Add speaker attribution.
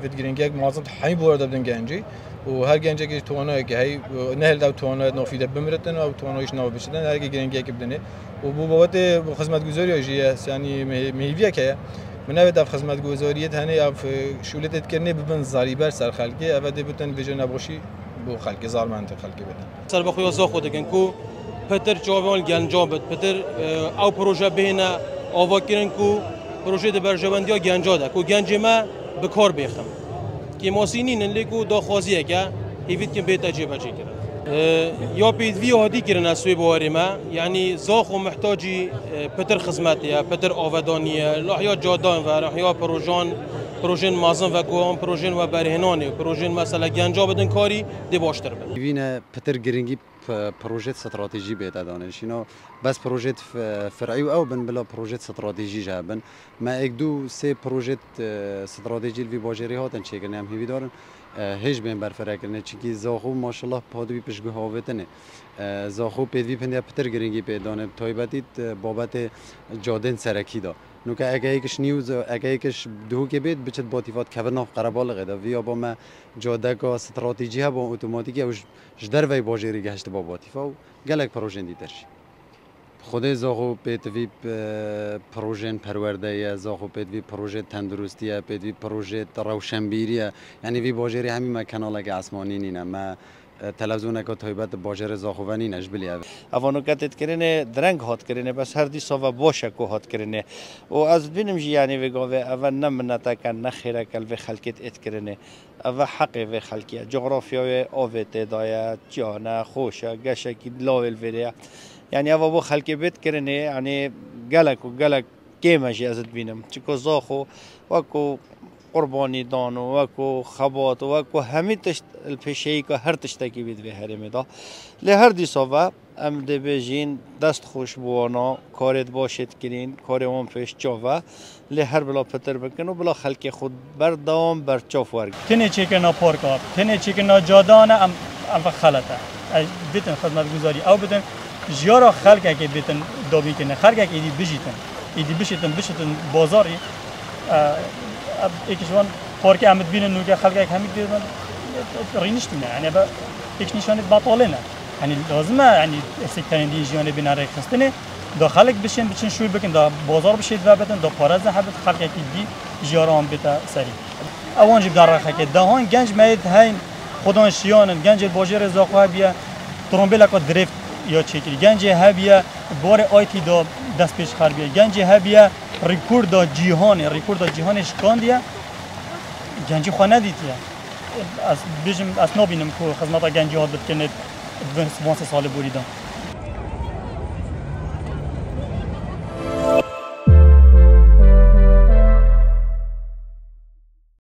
Speaker 1: فيت جرينجاك معظم حي بورد بدن جنجي وهر جنجاك تواناي كهي نهل دو تواناي نوفيده بمرتن او توانايش نو بشدن هر جرينجاك بدنه وبو بوقت خدمت گزاری جیه یعنی میویه که من نبود اف خدمت گزاریت هنی اف شولت کرنه ببن زاریبر سر خلقی اوده بتن ویژن نباشی بو خلق زار منطق خلقی بدن
Speaker 2: سر بخویا زا خود کن کو پتر جوان گنجام بد پتر او پروژه بهنه آوا کردن کو پروژه د برجوندیا گنجاده کو گنج ما به کار بخم که ماسینین لیکو داخوازیه که هیوید که به تجربه چی کرد یا پیدوی هادی کردن از سوی بواری ما یعنی زاخ و محتاجی پتر خدمتیه پتر آودانیه لحیا جادان و لحیا پروژن مازن و کوام پروژن و برهنانی پروژن مثلا گنجا بدن کاری دی باشتر بد
Speaker 3: وینا پتر گرینگی پروژه استراتژی بیت دانشینا بس پروژه فرعی او بن بلا پروژه استراتژی جابن ما یک دو سه پروژه استراتژی وی باجری هاتن چیکن هم هیوی دارن هیچ بین برفرکنه چیکی زاخو ماشاءالله پادوی پشگو هاوتنه زاخو پیدوی پندیا پتر گرینگی پیدانه تایبتیت بابت جادن سرکی دا نوکه اگه یکش نیوز اگه یکش دو که بید بچت باتیفات کفن ناف قربال غدا ویا با ما جاده کا استراتژی ها با اتوماتیکی اوش جدر وی باجری گشت با باتیفا و گلک پروژه دیترش خود زاخو پیدوی پروژه پرورده یا زاخو پیدوی پروژه تندرستیه پیدوی پروژه روشنبیریه یعنی وی باجری همین کانال که آسمانی نینه ما تلویزیون که تایبت باجر زاخوانی نجبلیه.
Speaker 4: اوانو کتت کرنه درنگ هات کرنه بس هر دی سوا باشه کو هات کرنه و از بینم جی یعنی وگاوه اول نمنتا کن نخیره کل و خلکت ات کرنه اول حق و خلکیه جغرافیای آوت دایا جانا خوشه گشه کی لاول وریه یعنی اول با خلک بیت کرنه یعنی گلک کیمشی ازت بینم چیکو زاخو وکو قربانی دانو وکو خبات وکو همه تشت الپیشهی که هر تشتکی بید به هرمی دا لهر دی سوا ام دی بیجین دست خوش بوانا کارت باشد کرین کار اون پیش چاوه لهر بلا پتر بکن و بلا خلق خود بردام بر چاف ورگ
Speaker 5: تنه چیکنا پارکا تنه چیکنا جادانه ام خلطه بیتن خدمت گزاری او بیتن جیارا خلقه که بیتن دابی کنه خلقه که ایدی بشیتن بازاری ایکشون پارک امد بینن نوکه خلقه همه دیدن رینشت نه یعنی با ایک نشانه باطله نه یعنی لازمه یعنی استکترین دیجیانه بین رای خستنه داخلك بشین شوی بکن دا بازار بشید و بدن دا پارز حبت خلقه کی دی جاران بیتا سری اوان جب در رخه که دهان گنج مید هین خودان شیان گنج باجر زاخوه بیا ترومبیل که درفت یا چیکری گنج هبیا بار آیتی دا دست پیش خر بیا گنج هبیا رکورد جهان شکاندیه گنجی خواه ندیدیه از نبینم که خدمت گنجی ها بکنه 20 سال بوریدم